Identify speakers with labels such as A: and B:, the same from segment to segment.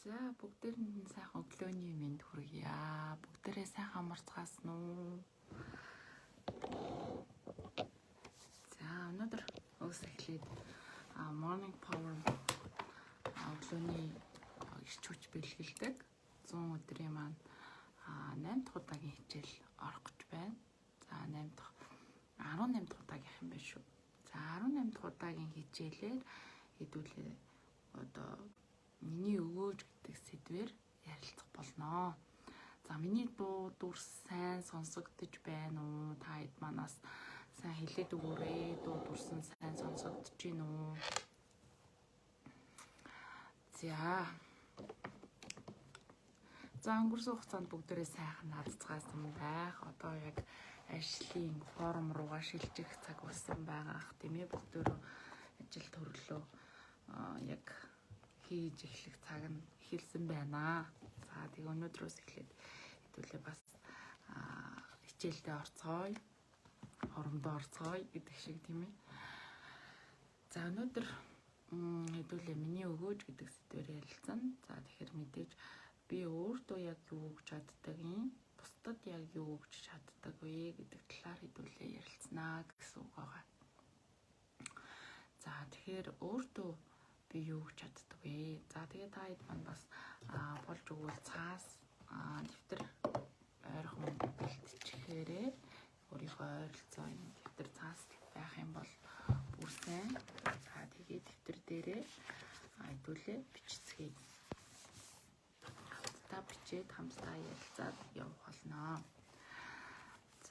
A: За бүгдээрэнд нь сайхан өглөөний мэнд хүргье. Бүгдээрээ сайхан амарцгаасан уу? За өнөөдөр өс эхлээд morning power өглөөний эрч хүч бэлгэлдэг 100 өдрийн маань 8 дахь удаагийн хичээл орох гэж байна. За 8 дахь 18 дахь удаагийнх юм байна шүү. За 18 дахь удаагийн хичээлээр хэдүүлээ одоо миний өгөөж гэдэг сэдвээр ярилцах болно. За миний дуу дүрс сайн сонсогдож байна уу? Та хэд манаас сайн хэлээд өгөөрэй. Дуу дүрс нь сайн сонсогдож байна уу? За өнгөрсөн хугацаанд бүгдээрээ сайхан наацгаасан байх. Одоо яг ажлын форум руугаа шилжих цаг болсон байгаа ах тийм ээ. Бүгдөө ажил төрлөө яг хийж эхлэх цаг нь эхэлсэн байна. За тэгээ өнөөдрөөс эхлээд хэдүүлээ бас хичээлдээ орцгоё. Хоромдоо орцгоё гэдэг шиг тийм ээ. За өнөөдөр хэдүүлээ миний өгөөж гэдэг сэдвээр ярилцсан. За тэгэхээр мэдээж би өөртөө яг юу өгч чаддаг юм, бусдад яг юу өгч чаддаг вэ гэдэг талаар хэдүүлээ ярилцсанаа гэсэн үг байгаа. За тэгэхээр өөртөө би юу өгч чаддаг вэ? За тэгээ та хэд маань бас болж өгвөл цаас дэвтэр ойрхон бэлтчихээрээ өөрийнхөө ойролцоо энэ дэвтэр цаас байх юм бол бүр сайн. За тэгээ дэвтэр дээрээ хэдүүлээ бичицгээе. Хамтдаа бичээд хамтдаа ярилцаад явах болно.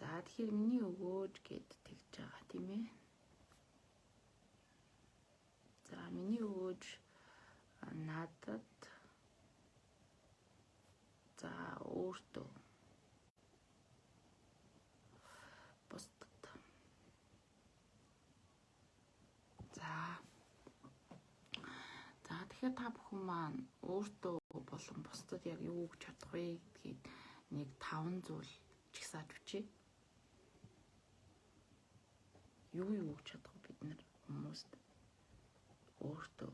A: За тэгэхээр миний өгөөж гэд тэгж байгаа тийм ээ. За миний өгөөж надад за өөртөө бусдад за тэгэхээр та бүхэн маань өөртөө болон бусдад яг юу өгч чадах вэ гэдгийг нэг 5 зүйл чигсааж бичиж. Юу өгч чадах вэ бид нар хүмүүст өөртөө.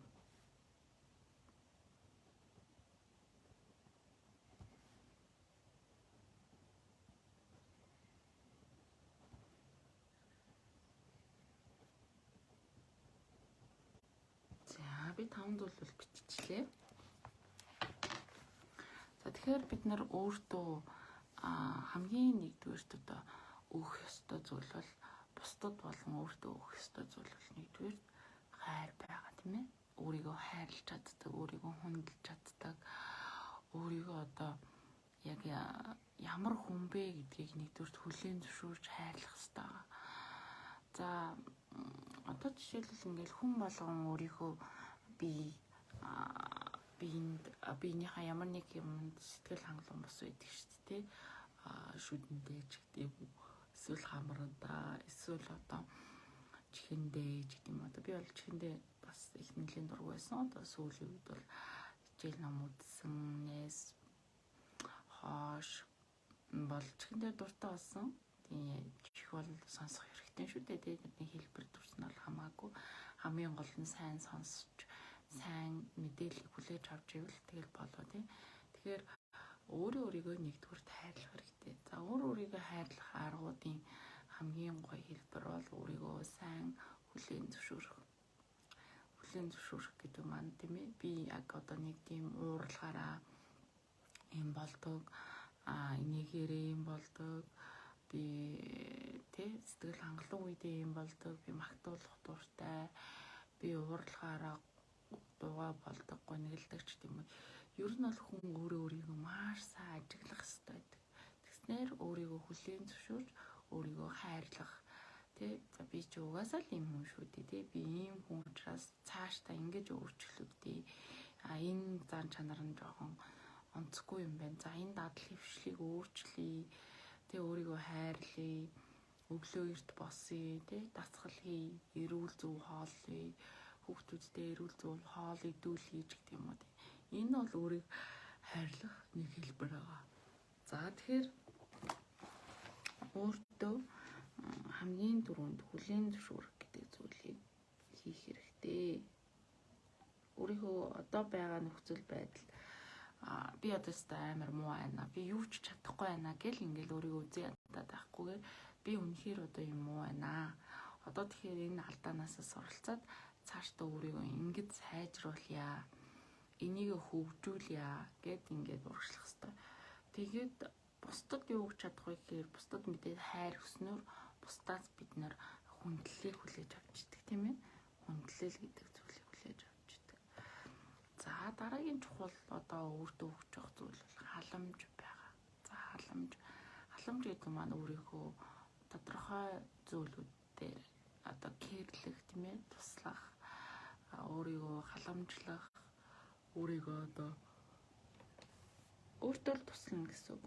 A: За би 5 зүйл бол биччихлээ. За тэгэхээр бид нар өөртөө хамгийн нэгдүгээрт одоо өгөх ёстой зүйл бол бусдад болон өөртөө өгөх ёстой зүйл бол нэгдүгээр хайр байгаа тийм ээ. Өөрийгөө хайрлаж чаддаг, өөрийгөө хүндэлж чаддаг, өөрийгөө одоо яг ямар хүн бэ гэдгийг нэгдүгээрт хүлээн зөвшөөрч хайрлах хэрэгтэй. За одоо жишээлбэл ингээл хүн болгон өөрийгөө биенийхээ ямар нэг юмд сэтгэл хангалуун бос байдаг шүү дээ. Шүдэндээ ч гэдэг юм. Эсвэл хамрандаа, эсвэл одоо чихэндээ ч гэдэг юм. Одоо би бол чихэндээ бас их нэлийн дург байсан. Одоо сүүлийн үед бол хичээл ном үзсэн, нээс хоош бол чихэндээ дуртай болсон. Тийм чих бол сонсох хэрэгтэй шүү дээ. Тэдний хэлбэр төрс нь бол хамаагүй. Хамгийн гол нь сайн сонсч, сайн мэдээлэл хүлээж авч ивэл тэгэл болоо тий. Тэгэхээр өөрийгөө нэгдүгээр хайрлах хэрэгтэй. За өөрийгөө хайрлах аргуудын хамгийн гоё хэлбэр бол өөрийгөө сайн хүлээн зөвшөөрөх. Хүлээн зөвшөөрөх гэдэг маань тийм ээ. Би яг одоо нэг тийм ууралгаараа юм болдог, энийгээрээ юм болдог. Би тий сэтгэл хангалуун үедээ юм болдог. Би магтуулах дуртай. Би ууралгаараа дууга болдог, гонигддаг ч гэдэм үү. Ер нь бол хүн өөрийгөө маш сайн ажиглах хэрэгтэй байдаг. Тэгснээр өөрийгөө хүлээн зөвшөөрч, өөрийгөө хайрлах. Тэ за би ч угаасаа л юм хүн шүү дээ. Тэ би ийм хүн учраас цаашдаа ингэж өөрчлөгдөе. Энэ зан чанар нь жоохон онцгүй юм байна. За энэ дадал хөвшлийг өөрчлөе. Тэ өөрийгөө хайрлая. Өглөө эрт босъё. Тэ дасгал хий. Эрүүл зөв хооллоё. Хүүхдүүдтэй эрүүл зөв хоол идүүлье гэх юм уу. Энэ бол өөрийг хайрлах нэг хэлбэр байгаа. За тэгэхээр өөртөө хамгийн түрүүнд хүлээн зөвшөөрөх гэдэг зүйлийг хийх хэрэгтэй. Өөрийнхөө одоо байгаа нөхцөл байдал би одоо өстой амар муу байна. Би юу ч чадахгүй байна гэл ингээл өөрийгөө үзээ ядаад байхгүйгээр би үнэхээр одоо юм муу байна. Одоо тэгэхээр энэ алдаанаас суралцаад цаашдаа өөрийгөө ингэж сайжруулъя. Энийг хөгжүүлъя гэд ингээд урагшлах хэрэгтэй. Тэгээд бусдад юу гэж чадах вэ гэхээр бусдад мэдээд хайр өснөөр бусдаас бид нэр хүндлэлийг хүлээж авч идэх тийм ээ. Хүндлэл гэдэг зүйлийг хүлээж авч идэх. За дараагийн чухал одоо өөртөө өгч явах зүйл бол халамж байгаа. За халамж гэдэг маань өөрийнхөө тодорхой зүйлүүд дээр одоо кэрлэх тийм ээ, туслах, өөрийгөө халамжлах, өөрийгөө одоо өөртөө туслана гэсэн үг.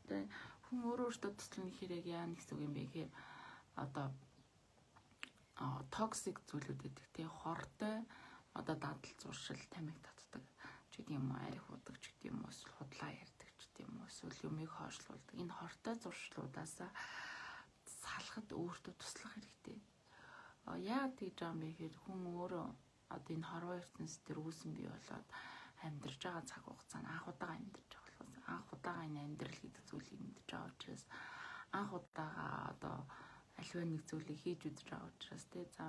A: Тэгээ хүн өөртөө туслана гэхээр яа гэсэн үг юм бэ гэхээр одоо токсик зүйлүүд гэдэг тийм хортой одоо дадал зуршил тамиг татдаг ч гэдэг юм уу, арх удаг ч гэдэг юм уу, худлаа ярьдаг ч гэдэг юм уу, эсвэл юмыг хойшлуулдаг. Энэ хортой зуршлуудаас салахад өөртөө туслах хэрэгтэй. Яагаад гэж байгаа юм бэ гэхээр хүн өөрөө одоо энэ хорвоо ертөнцийн дээр үүсэн бий болоод амьдарч байгаа цаг хугацаанд анх удаага амьдарч байгаа болохоос анх удаага энэ амьдрал гэдэг зүйлийг мэдж байгаа учраас анх удаага одоо аливаа нэг зүйлийг хийж үзэж байгаа учраас тий за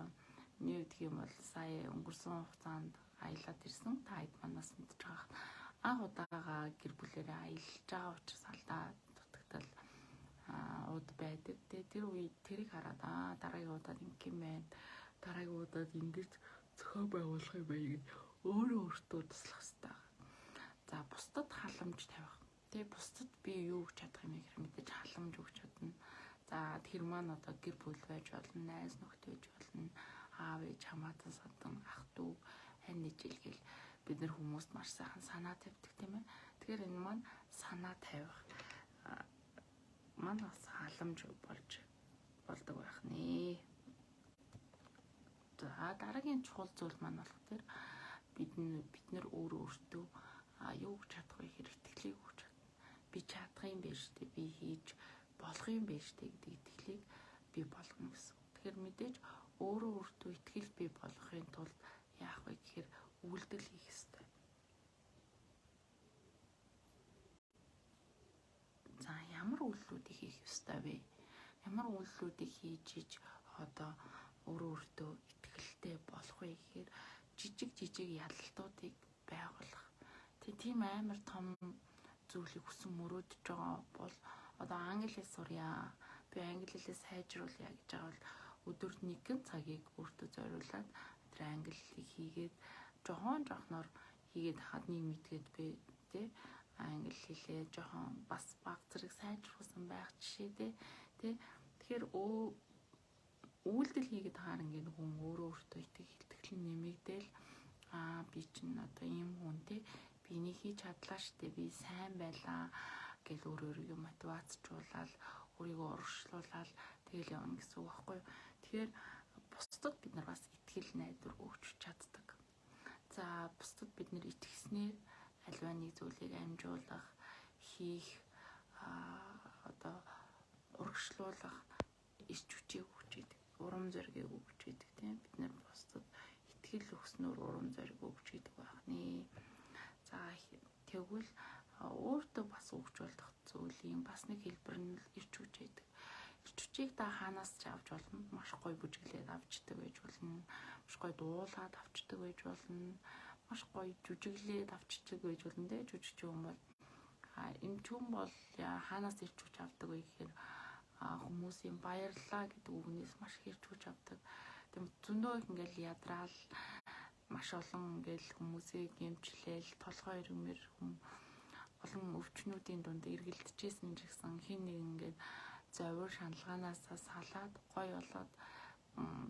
A: миний үгдэх юм бол сая өнгөрсөн хугацаанд аялаад ирсэн та хэд манаас мэдж байгаа анх удаага гэр бүлээрээ аялж байгаа учраас алдаа дутагдал ууд байдаг. Тэгээ тэр үед тэрийг хараад дараагийн удаад ингэх юм байна. Дараагийн удаад ингэж зохион байгуулах юм байна гэж өөртөө туслах хэрэгтэй. За бусдад халамж тавих. Тэгээ бусдад би юу гэж чадах юм гэхээр мэдээж халамж өгч чадна. За тэр маань одоо гэр бүл байж болно, найз нөхд байж болно, аав ээж хамаатан садан ах дүү хань ижил гэл бид нар хүмүүст маш сайхан санаа тавьдаг тийм ээ. Тэгэхээр энэ маань санаа тавих маань бас халамж болж болдог байх нэ. За дараагийн чухал зүйл маань болохоор бид нар өөртөө юу гэж чадах вэ гэхээр итгэлийг өгч чадна. Би чадах юм биш үү? Би хийж болох юм биш үү гэдэг итгэлийг би болгоно гэсэн. Тэгэхээр мэдээж өөртөө итгэл бий болгохын тулд яах вэ гэхээр үйлдэл хийх хэрэгтэй. За ямар үйлдэлүүдийг хийх ёстой вэ? Ямар үйлдэлүүдийг хийж одоо өөртөө итгэлтэй болох вэ гэхээр жижиг ялалтуудыг байгуулах. Тийм амар том зүйлийг хүсэн мөрөөдөж байгаа бол одоо англи хэл сурья. Би англи хэлээ сайжруулъя гэж байгаа бол өдөрт нэгэн цагийг өөртөө зориулаад тэр англи хэлийг хийгээд жохноор хийгээд хаад нэг мэдгээд би тий англи хэлээ жохон бас баг зэрэг сайжруулсан байх жишээ тий. Тэгэхээр үйлдэл хийгээд хаар ингээд хүн өөртөө итгэл нэмэгдээл би чинь одоо ийм хүн тий би энийг хийж чадлаа штэ би сайн байлаа гэж өөрийгөө мотивацжуулаад өөрийгөө урагшлуулаад тэгэл явна гэсэн үг байхгүй. Тэгэхээр бусдад бид нар бас итгэл найдвар өгч чаддаг. За бусдад бид нар итгэснээр аливаа нэг зүйлийг амжуулах, хийх одоо урагшлуулах иш хүчийг өгч идэг. Урам зориг өгч идэг тийм бид нар бусдад итгэл өгснөөр урам зориг өгч идэг байх нэ. За тэгвэл өөртөө бас өгч болох зүйлийн бас нэг хэлбэр нь ирч хүч байдаг. Ирч хүчийг та хаанаас ч авч болно. Маш гоё бүжиглээд авчдаг байж болно. Маш гоё дуулаад авчдаг байж болно. Маш гоё жүжиглээд авчдаг байж болно те жүжигч юм бол энэ ч юм бол хаанаас ирч хүч авдаг вэ гэхээр хүмүүсийн баярлалаа гэдэг үгнээс маш их ирч хүч авдаг. Тэгм зөндөө ингээл ядраал маш олон ингээл хүмүүсийг эмчлээл толгой ирмэр олон өвчнүүдийн дунд эргэлдэжсэн ч гэсэн хин нэг ингээд зовир шаналгаанаас салаад гой болоод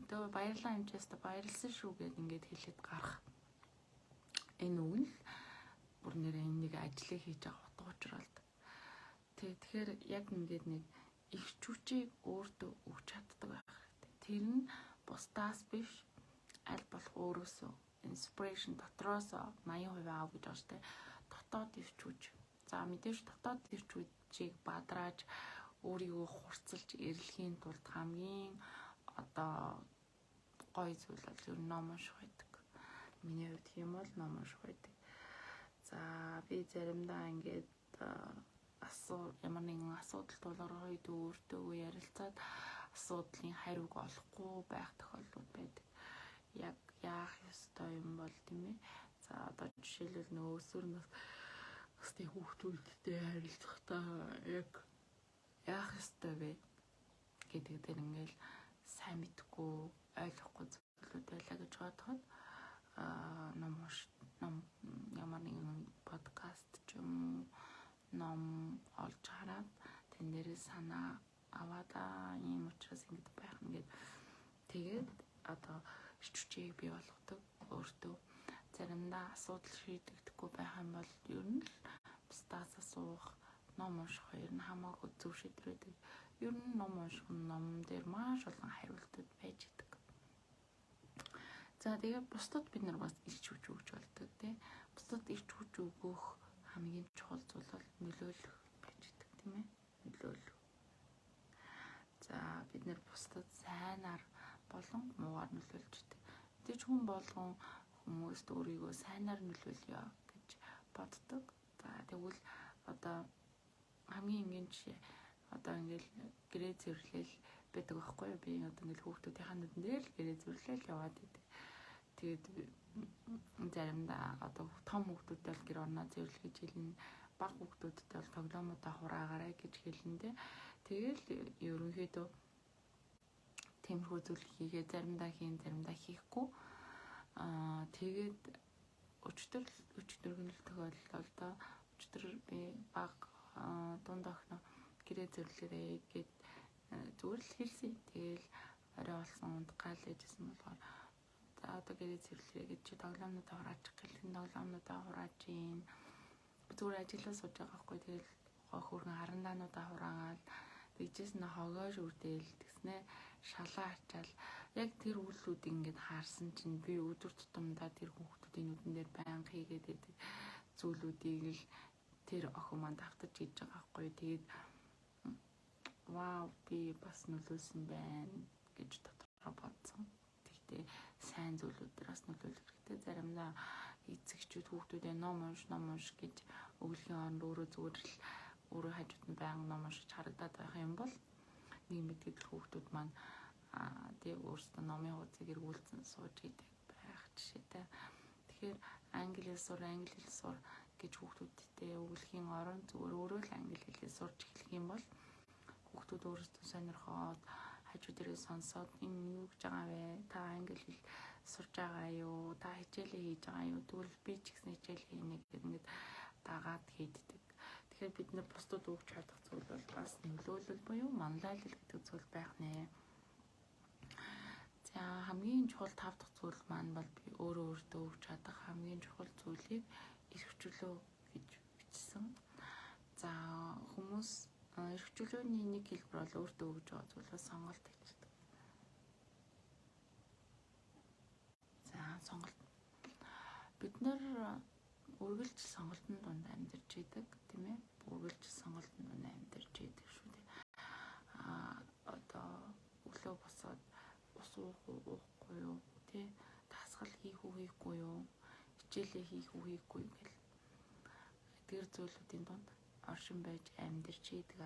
A: тэгээ баярлалаа эмчээстэ баярлсан шүү гэд ингээд хэлээд гарах. Энэ үг нь бүр нэрээ нэг ажлыг хийж байгаа утга учруулдаг. Тэгэхээр яг ингээд нэг их хүчийг өөртөө өгч чаддаг байх хэрэгтэй. Тэр нь бусдаас биш аль болох өөрөөсөө inspiration дотроос 80% аав гэж байна шүү дээ. Дотоод ирч хүч. За мэдээж дотоод ирч хүчийг бадрааж өөрийгөө хурцлж эрэлхийн тулд хамгийн одоо гоё зүйл бол ер нь ном унших байдаг. Миний хувьд юм бол ном унших байдаг. За би заримдаа ингээд ямар нэгэн асуудал тулгархыг өөртөө ярилцаад асуудлын хариуг олохгүй байх тохиолдлууд байдаг. Яг яах ёстой юм бол тийм ээ. За одоо жишээлбэл нөгөө өсвөр насны хүүхдүүдтэй харилцахдаа яг яах ёстой вэ гэдэг дээр ингээл сайн мэдгүй ойлгохгүй зүйлүүд байлаа гэж бодоход ном ямар нэгэн подкаст ч юм уу ном олж хараад тэн дээрээ санаа аваад ийм учраас ингэж байх нь гэд тэгээд одоо ичвчийг бий болгодог өөртөө заримдаа асуудал шийдэгдэхгүй байх юм бол ер нь бусдаас асуух ном унших хоёр нь хамаагүй зөв шийдвэр байдаг. Ер нь ном унших ном дээр маш олон хариултууд байж идэг. За тэгээд бусдад бид нар бас ирч хүч өгч болдог тий. Бусдад ирч хүч өгөх хамгийн чухал зүйл бол нөлөөлөх байж идэг тийм ээ. Нөлөөлөх. За бид нар бусдад сайнаар болон муугаар нөлөөлж идэг. Тэгж хүн болгон хүмүүст өөрийгөө сайнаар нөлөөлье гэж боддог. За тэгвэл одоо хамгийн энгийн жишээ одоо ингээл гэрээ зэрлэл байдаг байхгүй юу? Би одоо ингээл хүүхдүүдийн нүдэн дээр л гэрээ зэрлэл яваад идэг. Тэгээд заримдаа одоо том хүүхдүүдтэй бол гэр орноо зэрлэх гэж хэлнэ. Бага хүүхдүүдтэй бол тоглоомуудаа хураагараа гэж хэлнэ. Тэгэл ерөнхийдөө тиймэрхүү зүйл хийгээ заримдаа хийн заримдаа хийхгүй. Тэгээд өчтөргөн тохиолдолд өчтөр би бага дунд охиноо гэрээ зэрлэрээ гэд зүгээр л хэлсэн. Тэгэл орой болсон унд гал ээжсэн болохоор за одоо гэрээ зэрлэрээ гэж чи тоглоомнуудаа хураачих гэлэн тоглоомнуудаа хурааж ийн. Зүгээр ажиллаа сууж байгаа байхгүй. Тэгэл хөргөн харандаануудаа хураагаад тэгжээс нэ хогоо шүрдээл тэгснэ шалаа ачаал яг тэр үйлүүд ингээд хаарсан чинь би өдөр тутамдаа тэр хүүхдүүдийн нүдэн дээр байнга хийгээд байдаг зүйлүүдийг л тэр охин маань давтаж хийж байгаа байхгүй. Тэгээд вау би бас нөлөөсөн байна гэж дотроо бодсон. Тэгтээ сайн зүйлүүдээс нөлөөлөх хэрэгтэй. Заримдаа эцэгчүүд хүүхдүүдээ ном унш гэж өглөгийн хооронд өөрөө зүгээр л өөрөө хажууд нь байнга ном уншиж харагдаад байх юм бол нэг мэдгээд хүүхдүүд маань тэг өөрсдөө номын хуудсыг эргүүлсэн сууж идэг байх жишээтэй. Тэгэхээр англи хэл сур гэж хүүхдүүдтэй өглөгийн орон зүгээр өөрөө л англи хэлээ сурч эхлэх юм бол хүүхдүүд өөрсдөө сонирхоод хажуу дээрээ сонсоод энэ юу гэж байгаа вэ? Та англи хэл сурж байгаа юу? Та хичээлээ хийж байгаа юу? Тэгвэл би ч гэсэн хичээл хийнэ гэдэг ингээд дагаад хийддэг. Тэгэхээр бид нар бусдад өгч чадах зүйл бол бас нөлөөлөл буюу манлайлал гэдэг зүйл байх нэ. За хамгийн чухал 5 дахь зүйл маань бол би өөртөө өгч чадах хамгийн чухал зүйлийг эрхчлөө гэж бичсэн. За хүмүүс эрхчлөөний нэг хэлбэр бол өөртөө өгж байгаа зүйлээ сонголт хийдэг. За сонголт. Бид нар үргэлжил сонголтын дунд амьдарч идэг тийм ээ. Үргэлжил сонголтын дунд амьдарч идэг шүү дээ. Одоо өглөө босоод ус уухгүй юу тий дасгал хийх үү хийхгүй юу хичээлээ хийх үү хийхгүй юу гэл тэр зүйлүүдийн дунд оршин байж амьдарч идэг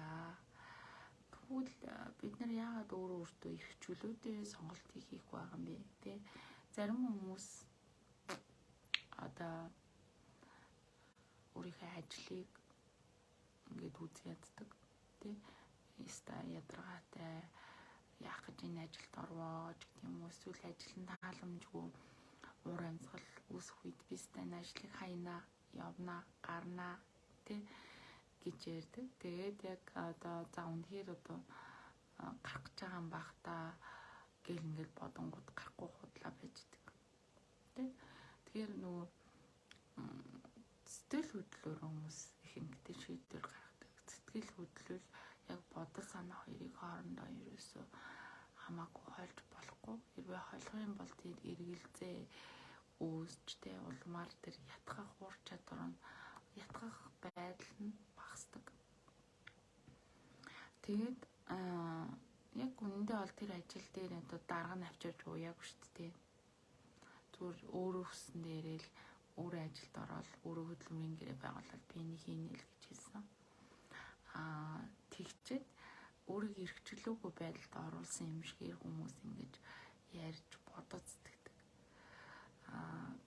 A: Тэгвэл бид нар яагаад өөртөө их чөлөөтэй сонголтыг хийх байгаа юм бэ тий зарим хүмүүс одоо өөрийнхөө ажлыг ингээд үгүй яддаг тий яста ядаргаатай яах гэж энэ ажилд орвоо гэх юм уу эсвэл ажилд тааламжгүй уур амьсгал үүсэх үед бистэ энэ ажлыг хайнаа явна гарна тий гэж ярьдаг. Тэгээд яг одоо за үнэхээр одоо гарах гэж байгаа юм бах та гэл ингээд бодонгууд гарахгүй худлаа байждаг. Тий тэгэхээр нөгөө сэтгэл хөдлөлөөр хүмүүс их ингээд шийдвэр гаргадаг. Сэтгэл хөдлөл яг бодол санаа хоёрыг хоорондоо ерөөсөө хамаагүй хольж болохгүй. Хэрвээ холих юм бол тэр эргэлзээ үүсчтэй улмаар тэр ятгах ур чадвар нь ятгах байдал нь багасдаг. Тэгээд яг үнэндээ бол тэр ажил дээр одоо дарга нь авчирч уяагүй шүү дээ. Зүгээр өөрөө хүссэн дээрээ л өөрөө ажилд ороод өөрөө хөдөлмөрийн гэрээ байгуулаад би энийг хийнэ л гэж хэлсэн. Тэгчээд өөрийгөө эрхчлөөгүй байдалд оруулсан юм шигээр хүмүүс ингэж ярьж бодож сэтгэдэг.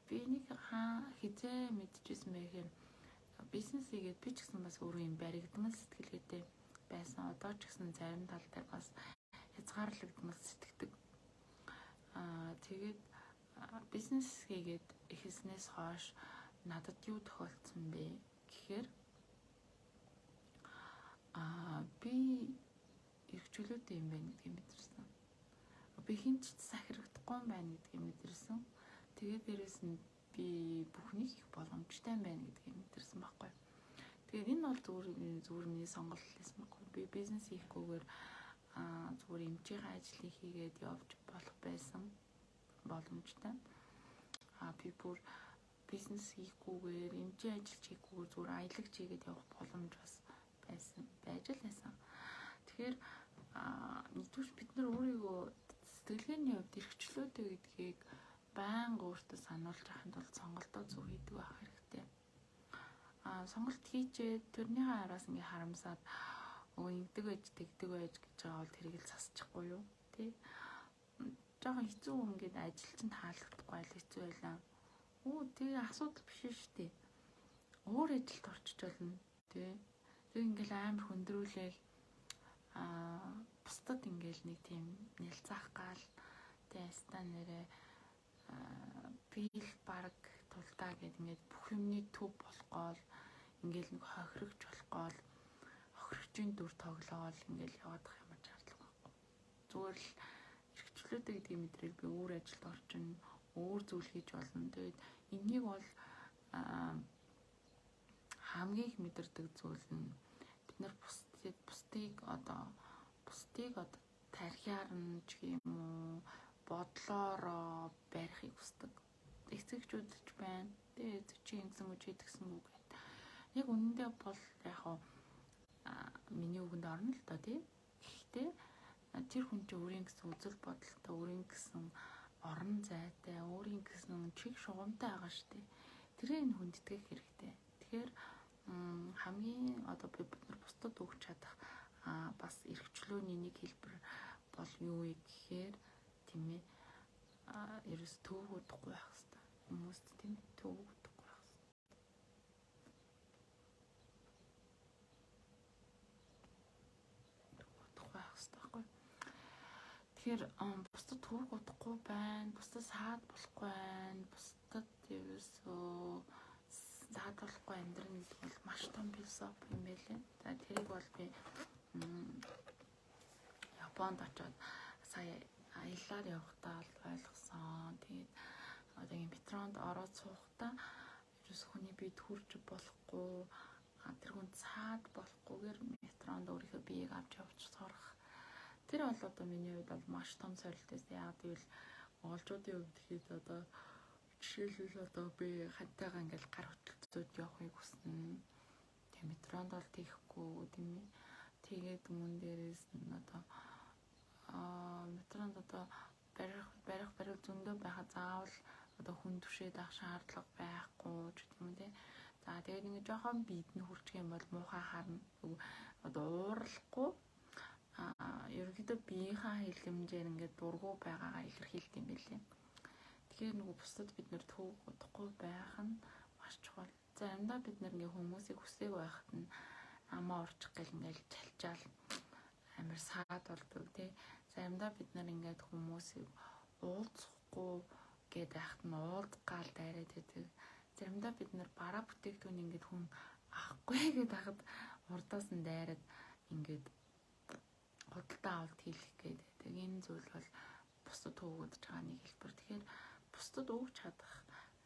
A: Би энийг хизээ мэдчихсэн байх юм. Бизнес хийгээд би ч гэсэн бас өөрөө юм баригдмал сэтгэлгээтэй байсан. Одоо ч гэсэн зарим тал дээр бас хязгаарлагдмал сэтгэдэг. Тэгээд бизнес хийгээд эхэлснээс хойш надад юу тохиолдсон бэ гэхээр би эрхчлөөтэй юм байна гэдгийг мэдэрсэн. Би хинч сахирагдахгүй юм байна гэдгийг мэдэрсэн. Тэгээд дээрэс нь би бүхнийг их боломжтой байна гэдгийг мэдэрсэн байхгүй. Тэгээд энэ бол зүгээр миний сонголт байсан байхгүй. Би бизнес хийхгүйгээр зүгээр эмчийн ажлыг хийгээд явж болох байсан боломжтой. Би бүр бизнес хийхгүйгээр эмчийн ажил хийхгүйгээр зүгээр аялагч хийгээд явах боломж бас байж л байсан. Тэгэхээр нэгдүгээр бид нар өөрийгөө сэтгэлгээний хувьд эрхчлөөтэй гэдгийг байнга өөртөө сануулж авахын тулд сонголтоо зөв хийдэг байх хэрэгтэй. Сонголт хийчээд тэрнийхээ араас ингээ харамсаад ингэдэг байж тэгдэг байж гэж байгаа бол тэрийг л засчихгүй юу тий. Жохон хэцүү ингээд ажил чинь таалагдахгүй л хэцүү байлаа. Тэгээ асуудал биш шүү дээ. Өөр ажилд орчиж болно тий. Тэг ингээл амар хөндрүүлээл бусдад ингээл нэг тийм нэлцаах гал тий ста нэрэ бил баг тултаа гэд ингээд бүх юмны төв болохгоол ингээл нэг хохирогч болохгоол хохирогчийн дүр тоглоол ингээл яваадах юм шаардлага байхгүй. Зүгээр л эрхчлөөтэй гэдгийг мэдрэл би өөр ажилд орчин өөр зүйл хийж болно. Тэгээд энийг бол хамгийн их мэдэрдэг зүйл нь бид нар бусдыг одоо тархиар нь ч юм уу бодлоороо барихыг хүсдэг. Эцэгчүүд ч байна. Тэгээд чи ингэсэн үү гэдгсэн үг гэдэг. Яг үнэндээ бол яг миний үгэнд орно л доо тий. Гэхдээ тэр хүн чинь өөрийн гэсэн үзэл бодолтой, өөрийн гэсэн орон зайтай, өөрийн гэсэн чиг шугамтай байгаа шүү дээ. Тэрийг хүндэтгэх хэрэгтэй. Тэгэхээр хамгийн одоо бид нар бусдад өгч чадах бас эрхчлөөний нэг хэлбэр бол юу вэ гэхээр тийм ээ ерөөс төөгөдхгүй байх хэрэгтэй. Хүмүүст тийм төөгөдхгүй байх хэрэгтэй. Төөгөдхгүй байх хэрэгтэй байхгүй. Тэгэхээр бусдад төөгөдхгүй байна, бусдад саад болохгүй байна, бусдад ерөөсөө саад болохгүй амьдрын гэдэг бол маш том философи юм байлээ. За тэрийг бол би Японд очоод сая аяллаар явахдаа ойлгосон. Тэгээд одоо ингэ метронд ороод суухдаа ерөөс хүний бие төрж болохгүй, тэр хүн цаад болохгүйгээр метронд өөрийнхөө биеийг авч явж сурах. Тэр бол одоо миний хувьд бол маш том сорилт байсан. Яг гэвэл монголчуудын хувьд хэд одоо жишээлбэл одоо би хантайгаа ингээл гар хөдлөлтөд явахыг хүснэ. Тэг метронд бол тийхгүй тийм ээ. Тэгээд мөн дээрээс нь одоо метронд одоо барих зөндөө байхад заавал одоо хүн түшээд авах шаардлага байхгүй ч гэх юм те. За тэгээд ингэ жоохон бид нь хүрчих юм бол муухай харна. Одоо ууралахгүй ерөнхийдөө биеийнхаа хэлэмжээр ингээд дургу байгаагаа илэрхийлдэг юм билээ. Тэгэхээр нөгөө бусдад бид нэр төв удахгүй байх нь маш чухал. Заримдаа бид нэр ингээ хүмүүсийг хүсээг байхад нь амаа орчих гэл ингээл чалчаал амар саад болдог тий. Заримдаа бид нар ингээд хүмүүсийг уулзахгүй гээд байхад нь уулзгаал дайраад байдаг. Заримдаа бид нар бараа бүтээгдэхүүн ингээд хүн авахгүй гээд байхад урдаас нь дайраад ингээд худалдаа авалт хийх гээд байдаг. Энэ зүйл бол бусдад төөгөж байгаа нэг хэлбэр. Тэгэхээр бусдад өгч чадах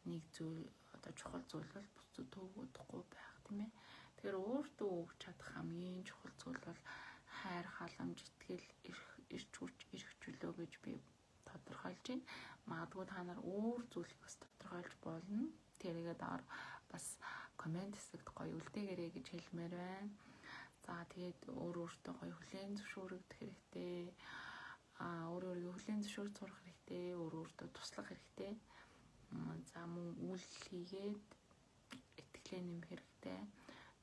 A: нэг зүйл одоо чухал зүйл бол бусдад төөгөхгүй байх тийм ээ. Тэгэхээр өөртөө өгч чадах хамгийн чухал зүйл бол хайр, халамж, итгэл, эрч хүч, эрх чөлөө гэж би тодорхойлж байна. Магадгүй та нар өөр зүйлийг бас тодорхойлж болно. Тэрийгээ доор бас комент хэсэгт гоё үлдээгээрэй гэж хэлмээр байна. За тэгээд өөртөө гоё хүлээн зөвшөөрөгдөх хэрэгтэй. Өөрийгөө хүлээн зөвшөөрч сурах хэрэгтэй. Өөртөө туслах хэрэгтэй. За мөн үйлдэл хийгээд итгэлээ нэмэх хэрэгтэй.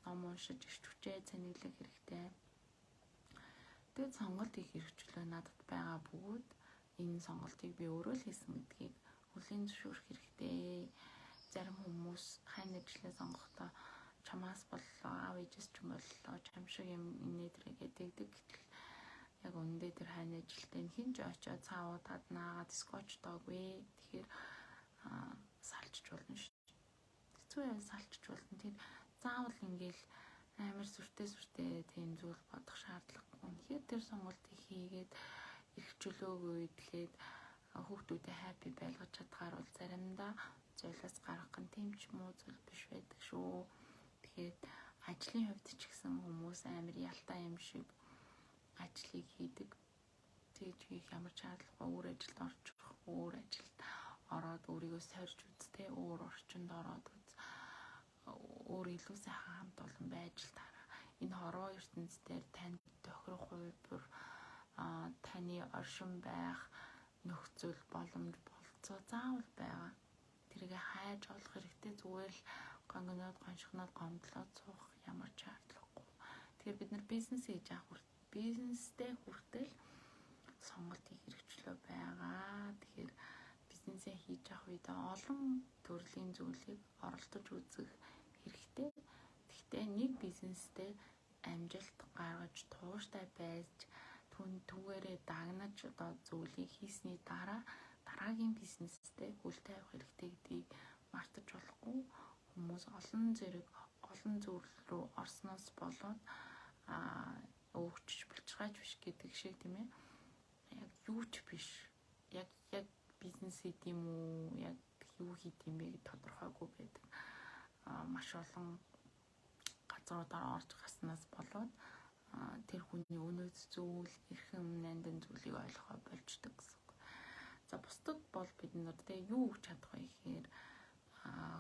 A: Ном уншиж ирч хүчээ цаниглах хэрэгтэй. Тэгээд сонголт хийх хэрэгчлөө надад байгаа бөгөөд энэ сонголтыг би өөрөө л хийсэн гэдгийг хүлээн зөвшөөрөх хэрэгтэй. Зарим хүмүүс хань ажлаа сонгохдоо чамаас боллоо, аав ээжээс ч юм боллоо, чам шиг юм инээдрээ гэдэг. Гэтэл яг үндэ тэр хань ажилтаа хинж очиод цаавуудад наагаад скотч доогүй. Тэгэхээр салчж болно шүү. Хэцүү яа салчж болно. Тэр заавал ингээл амар сүртэй тийм зүйл бодох шаардлагагүй. Тэгэхээр тэр сонголтыг хийгээд эрх чөлөөгөө идэлээд хүүхдүүдэд хаппи байлгаж чадхаар бол заримдаа зойлоос гарах гэн тийм ч муу зүйл биш байдаг шүү. Тэгэхээр ажлын хувьд ч гэсэн хүмүүс амар ялтай юм шиг ажлыг хийдэг. Тэгж хийх ямар шаардлагагүй, өөр ажилд орчих, өөр ажилд ороод өөрийгөө сорьж үз, тэ өөр орчинд ороод үз. Өөр илүү сайхан хамт олон байж л таараа. Энэ хорвоо ертөнцийн танд тохирох хувь таны оршин байх нөхцөл боломж болцоо заавал байгаа. Тэргээ хайж олох хэрэгтэй. Зүгээр л гонгоноод гоншгоноод гомдлоод суух ямар ч шаардлагагүй. Тэгэхээр бид нар бизнес хийж авах бизнестэй хүртэл сонголт хийх хэрэгчлөө байгаа. Тэгэхээр бизнесээ хийж авах үед олон төрлийн зүйлийг оролдож үзэх хэрэгтэй. Гэхдээ нэг бизнестэй амжилт гаргаж тууштай байж түүгээрээ дагнаж одоо зүйлийг хийсний дараа дараагийн бизнестэй хүлтэй авах хэрэгтэй гэдгийг мартаж болохгүй. Хүмүүс олон зэрэг олон зүйл рүү орсноос болоод өвчж булчиргааж биш гэдэг шиг тийм ээ. Яг юу ч биш. Яг бизнес хийдэм үү, яг юу хийдэм бэ гэж тодорхойгүй байдаг. Маш олон газруудаар орж гаснаас болоод тэр хүний өнөөц зүйл, эрхэм нандин зүйлийг ойлгохоо болждаг гэсэн. За бусдад бол бид нар тэ юу өгч чадах вэ гэхээр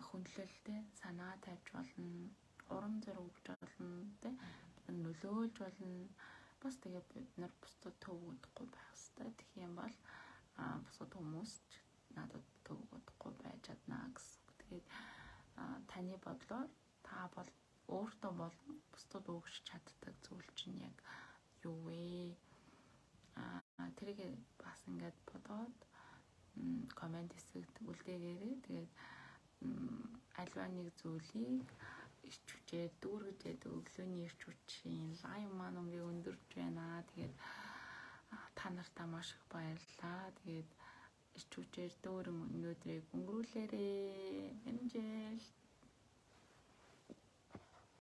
A: хүндлэлтэй санаа тавьж болно, урам зориг өгч болно, тэ нөлөөлж болно. Бас тэгээд бид нар бусдад төв өгөхгүй байх хэрэгтэй. Тэгэх юм бол бусад хүмүүс надад төв өгөхгүй байж чадна гэсэн. Тэгээд таны бодлоор та бол өөртөө болон бусдад өгч чаддаг зүйл чинь яг юу вэ? Тэрийг бас ингээд бодоод комент хэсэгт үлдээгээрэй. Тэгээд альва нэг зүйлийг ирч хүчээ дүүргэж өглөөний ирч хүчийн лайв маань өнгийн өндөрж байна. Тэгээд та нартаа маш их баярлалаа. Тэгээд ирч хүчээр дөөрөн өнөөдрийг өнгөрүүлээрэй. Энжэл